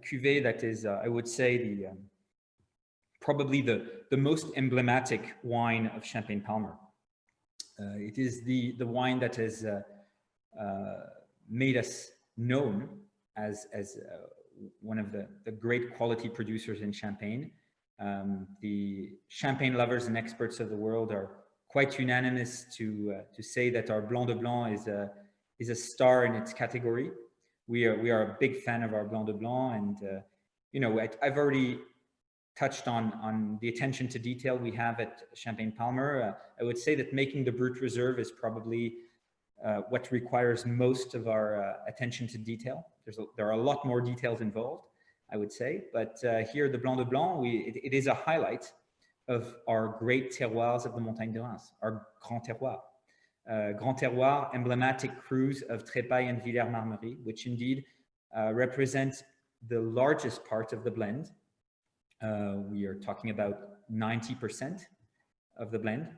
cuvée that is, I would say, probably the most emblematic wine of Champagne Palmer. It is the wine that has made us known as one of the great quality producers in Champagne. The Champagne lovers and experts of the world are quite unanimous to say that our Blanc de Blanc is a star in its category. We are a big fan of our Blanc de Blanc, and you know, I've already touched on the attention to detail we have at Champagne Palmer. I would say that making the Brut Reserve is probably what requires most of our attention to detail. There are a lot more details involved, I would say, but here the Blanc de Blanc, it is a highlight of our great terroirs of the Montagne de Reims, our Grand Terroir. Grand Terroir, emblematic crus of Trepaille and Villers-Marmerie, which indeed represent the largest part of the blend. We are talking about 90% of the blend.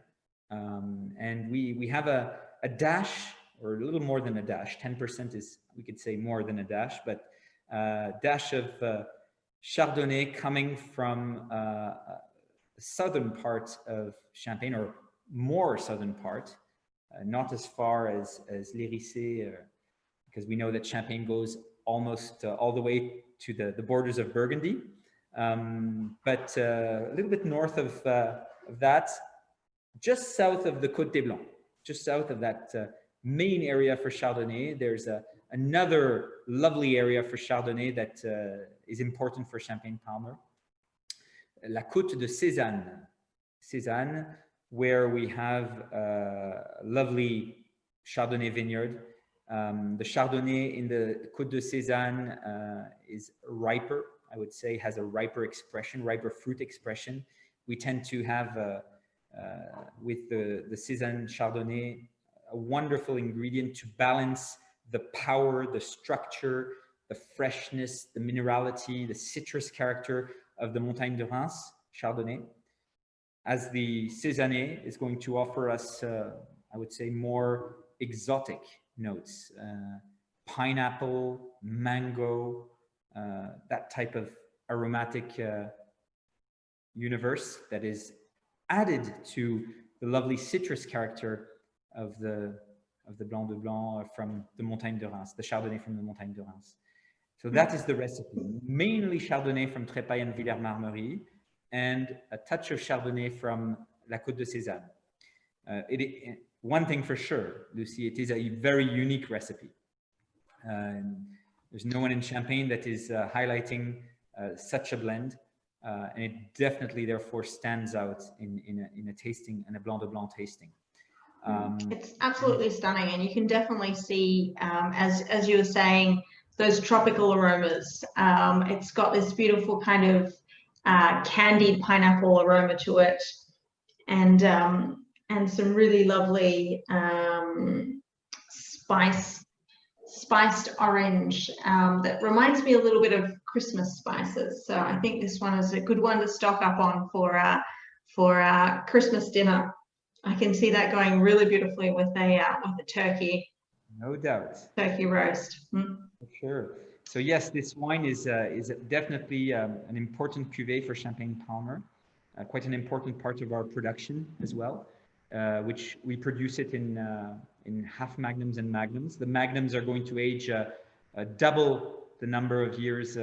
And we have a dash, or a little more than a dash, 10% is, we could say more than a dash, but dash of Chardonnay coming from the southern part of Champagne, or more southern part, not as far as l'Hérissé, because we know that Champagne goes almost all the way to the borders of Burgundy, but a little bit north of that, just south of the Côte des Blancs, just south of that main area for Chardonnay. There's another lovely area for Chardonnay that is important for Champagne Palmer, La Côte de Sézanne. Sézanne, where we have a lovely Chardonnay vineyard. The Chardonnay in the Côte de Sézanne is riper, I would say, has a riper expression, riper fruit expression. We tend to have, with the Sézanne Chardonnay, a wonderful ingredient to balance the power, the structure, the freshness, the minerality, the citrus character of the Montagne de Reims Chardonnay, as the Sézanne is going to offer us, I would say, more exotic notes, pineapple, mango, that type of aromatic universe that is added to the lovely citrus character of the Blanc de Blanc from the Montagne de Reims, the Chardonnay from the Montagne de Reims. So that is the recipe, mainly Chardonnay from Trepaille and Villers-Marmerie, and a touch of Chardonnay from La Côte de Sézanne. One thing for sure, Lucy, it is a very unique recipe. There's no one in Champagne that is highlighting such a blend, and it definitely therefore stands out in a tasting, and a Blanc de Blanc tasting. It's absolutely stunning, and you can definitely see, as you were saying, those tropical aromas. It's got this beautiful kind of candied pineapple aroma to it, and some really lovely spiced orange that reminds me a little bit of Christmas spices. So I think this one is a good one to stock up on for Christmas dinner. I can see that going really beautifully with a turkey. No doubt. Turkey roast. For sure. So yes, this wine is definitely an important cuvée for Champagne Palmer, quite an important part of our production as well, which we produce it in half magnums and magnums. The magnums are going to age double the number of years,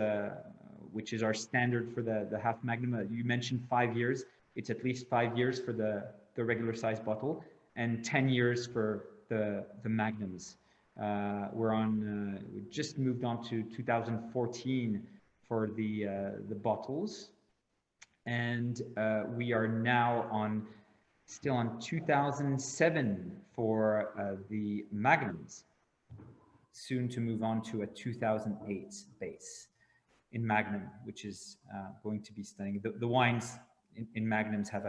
which is our standard for the half magnum. You mentioned 5 years. It's at least 5 years for the regular size bottle, and 10 years for the magnums. We just moved on to 2014 for the bottles, and we are now still on 2007 for the magnums. Soon to move on to a 2008 base in magnum, which is going to be stunning. The wines in magnums have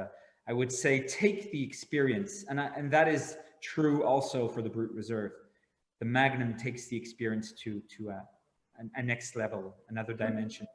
I would say, take the experience, and that is true also for the Brut Reserve. The Magnum takes the experience to a next level, another dimension.